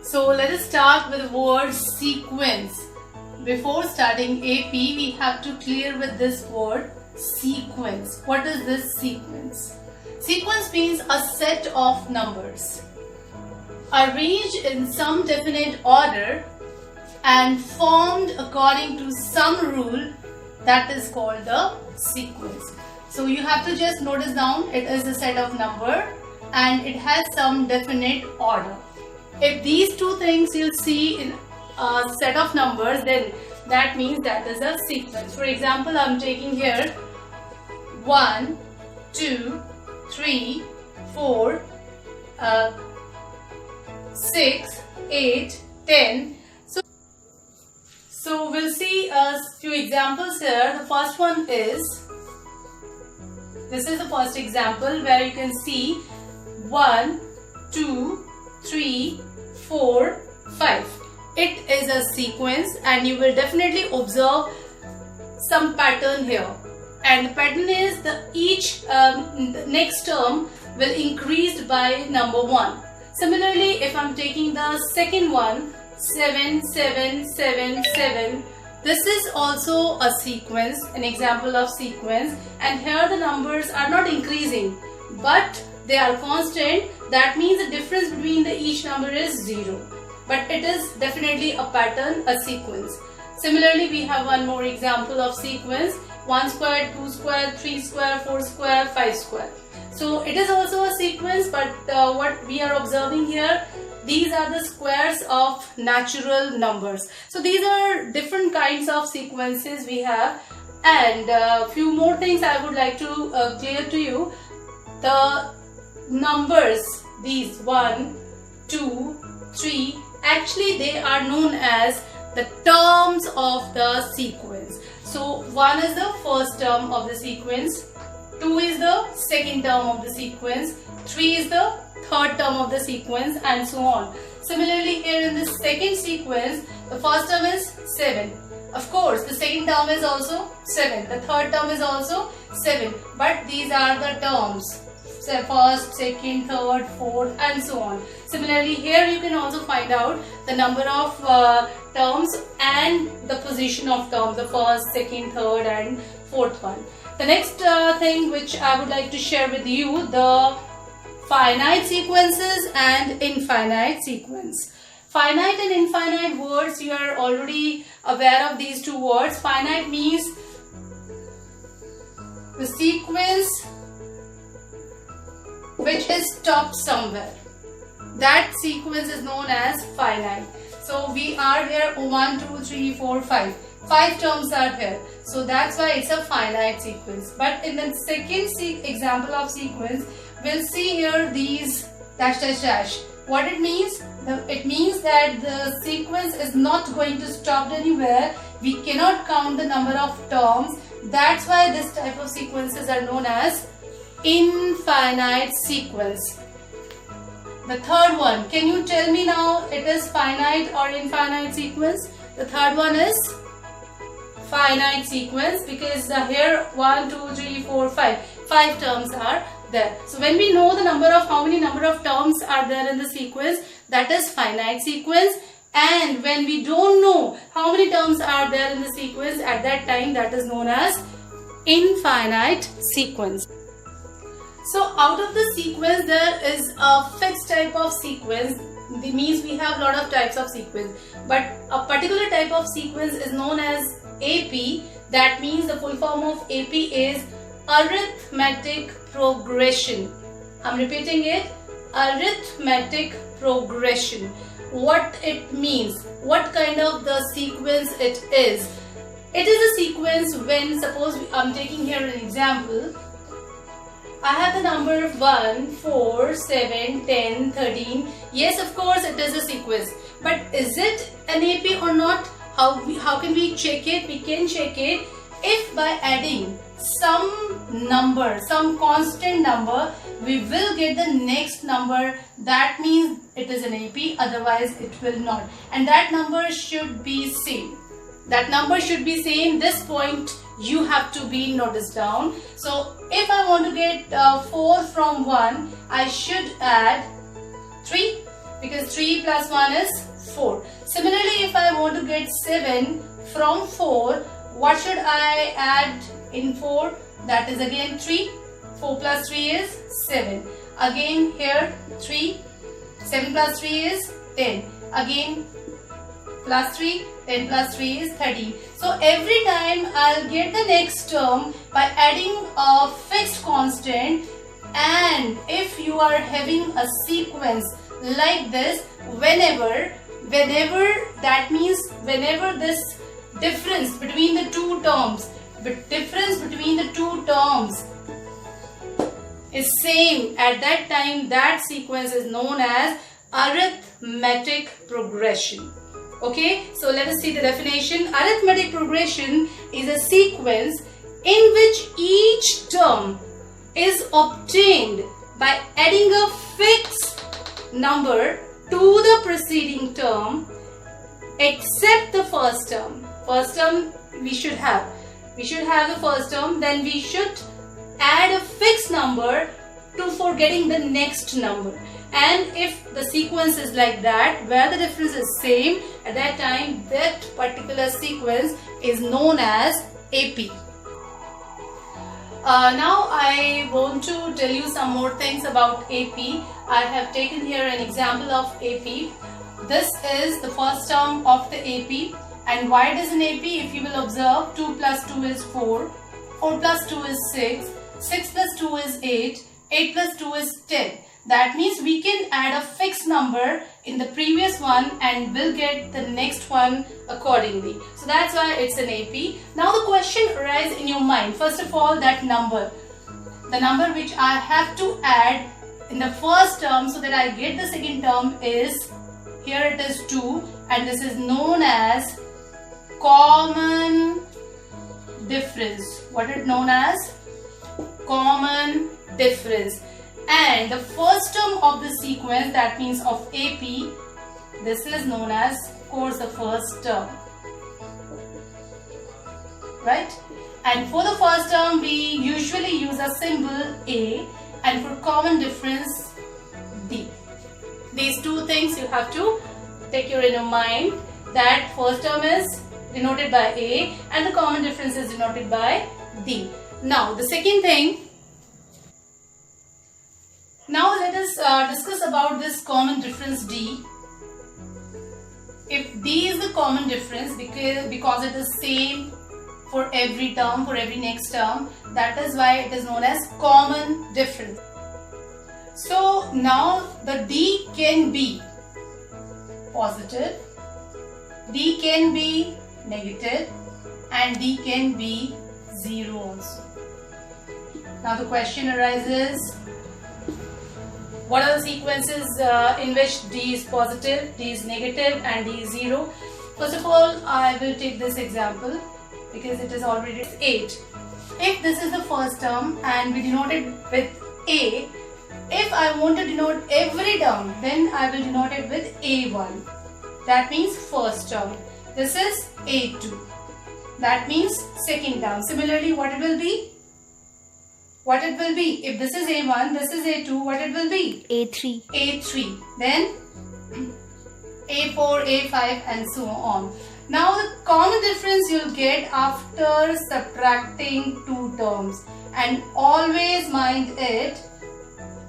So let us start with the word sequence. Before starting AP, we have to clear with this word sequence. What is this sequence? Sequence means a set of numbers arranged in some definite order and formed according to some rule that is called the sequence. So you have to just notice down, it is a set of number and it has some definite order. If these two things you'll see in a set of numbers, then that means that is a sequence. For example, I'm taking here 1, 2, 3, 4, 6, 8, 10. So we'll see a few examples here. The first one is, this is the first example where you can see 1, 2, 3, 4, 5. It is a sequence and you will definitely observe some pattern here. And the pattern is the next term will increase by number 1. Similarly, if I'm taking the second one, 7, 7, 7, 7. This is also a sequence, an example of sequence, and here the numbers are not increasing but they are constant. That means the difference between each number is 0. But it is definitely a pattern, a sequence. Similarly, we have one more example of sequence: 1 square, 2 square, 3 square, 4 square, 5 square. So it is also a sequence, but what we are observing here, these are the squares of natural numbers. So these are different kinds of sequences we have, and a few more things I would like to clear to you. The numbers, these 1, 2, 3, actually they are known as the terms of the sequence. So 1 is the first term of the sequence, 2 is the second term of the sequence, 3 is the third term of the sequence, and so on. Similarly, here in this second sequence, the first term is 7. Of course, the second term is also 7. The third term is also 7. But these are the terms. So first, second, third, fourth, and so on. Similarly, here you can also find out the number of terms and the position of terms, the first, second, third, and fourth one. The next thing which I would like to share with you, the finite sequences and infinite sequence. Finite and infinite words, you are already aware of these two words. Finite means the sequence which is stopped somewhere. That sequence is known as finite. So we are here 1, 2, 3, 4, 5. 5 terms are here. So that's why it's a finite sequence. But in the second example of sequence, we'll see here these dash dash dash. What it means? It means that the sequence is not going to stop anywhere. We cannot count the number of terms. That's why this type of sequences are known as infinite sequence. The third one, can you tell me now it is finite or infinite sequence? The third one is finite sequence, because here 1, 2, 3, 4, 5. 5 terms are there. So when we know the number of how many number of terms are there in the sequence, that is finite sequence. And when we don't know how many terms are there in the sequence, at that time that is known as infinite sequence. So out of the sequence, there is a fixed type of sequence. It means we have a lot of types of sequence, but a particular type of sequence is known as AP. That means the full form of AP is arithmetic progression. I'm repeating it, arithmetic progression. What it means, what kind of the sequence it is. It is a sequence when, suppose I'm taking here an example. I have the number 1, 4, 7, 10, 13. Yes, of course it is a sequence. But is it an AP or not? How can we check it? We can check it if by adding some number, some constant number, we will get the next number. That means it is an AP, otherwise it will not. And that number should be same. That number should be same. This point you have to be noticed down. So if I want to get 4 from 1, I should add 3. because 3 plus 1 is 4. Similarly, if I want to get 7 from 4, what should I add in 4? That is again 3. 4 plus 3 is 7. Again here 3. 7 plus 3 is 10. Again plus 3. 10 plus 3 is 13. So every time I'll get the next term by adding a fixed constant. And if you are having a sequence like this, whenever that means whenever this difference between the two terms is same, at that time that sequence is known as arithmetic progression. Okay, so let us see the definition. Arithmetic progression is a sequence in which each term is obtained by adding a fixed number to the preceding term except the first term. First term we should have the first term, then we should add a fixed number for getting the next number. And if the sequence is like that, where the difference is same, at that time that particular sequence is known as AP. Now I want to tell you some more things about AP. I have taken here an example of AP. This is the first term of the AP. And why it is an AP? If you will observe, 2 plus 2 is 4. 4 plus 2 is 6. 6 plus 2 is 8. 8 plus 2 is 10. That means we can add a fixed number in the previous one and we'll get the next one accordingly. So that's why it's an AP. Now the question arises in your mind. First of all, that number. The number which I have to add in the first term so that I get the second term is, here it is 2, and this is known as common difference. What is known as? Common difference. And the first term of the sequence, that means of AP, this is known as, of course, the first term, right? And for the first term we usually use a symbol A, and for common difference D. These two things you have to take in your mind, that first term is denoted by A and the common difference is denoted by D. Now the second thing, now let us discuss about this common difference D. If D is the common difference because it is same for every term, for every next term, that is why it is known as common difference. So now the D can be positive, D can be negative, and D can be 0 also. Now the question arises, what are the sequences in which D is positive, D is negative, and D is 0? First of all, I will take this example because it is already 8. If this is the first term and we denote it with A, if I want to denote every term, then I will denote it with A1. That means first term. This is A2. That means second term. Similarly, what it will be? What it will be? If this is A1, this is A2, what it will be? A3. A3. Then A4, A5 and so on. Now the common difference you'll get after subtracting two terms. And always mind it,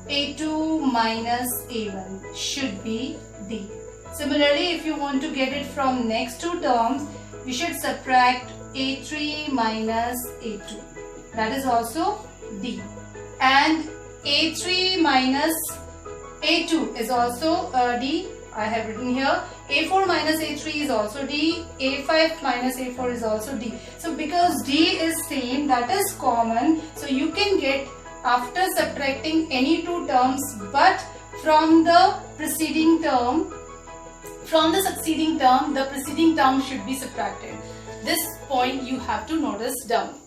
A2 minus A1 should be D. Similarly, if you want to get it from next two terms, we should subtract A3 minus A2. That is also D. And A3 minus A2 is also D. I have written here. A4 minus A3 is also D. A5 minus A4 is also D. So because D is same, that is common. So you can get after subtracting any two terms, but from the preceding term, from the succeeding term, the preceding term should be subtracted. This point you have to notice down.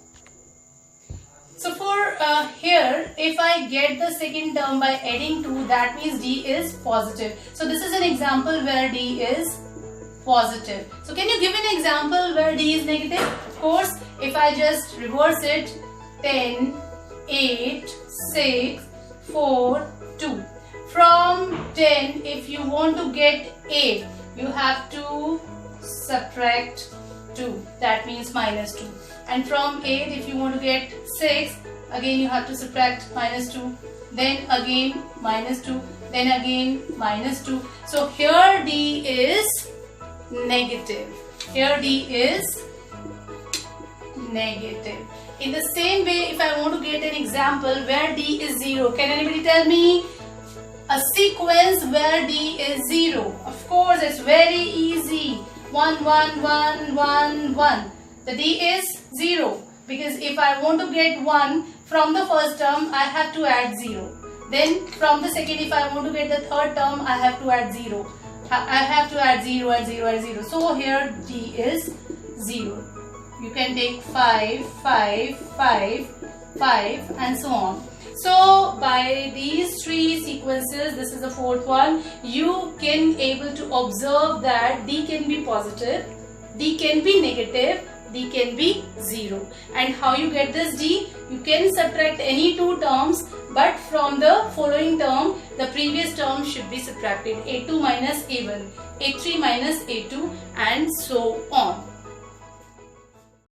So for here, if I get the second term by adding 2, that means D is positive. So this is an example where D is positive. So can you give an example where D is negative? Of course, if I just reverse it, 10, 8, 6, 4, 2. from 10, if you want to get 8, you have to subtract 2. That means minus 2. And from 8, if you want to get 6, again you have to subtract minus 2. Then again minus 2. Then again minus 2. So here D is negative. Here D is negative. In the same way, if I want to get an example where D is 0, can anybody tell me a sequence where D is 0? Of course, it's very easy. 1, 1, 1, 1, 1. The D is 0, because if I want to get 1 from the first term, I have to add 0. Then from the second, if I want to get the third term, I have to add 0. I have to add 0 and 0 and 0. So here D is 0. You can take 5, 5, 5, 5 and so on. So by these 3 sequences, this is the 4th one, you can able to observe that D can be positive, D can be negative, D can be 0. And how you get this D? You can subtract any 2 terms, but from the following term, the previous term should be subtracted. A2 minus A1, A3 minus A2 and so on.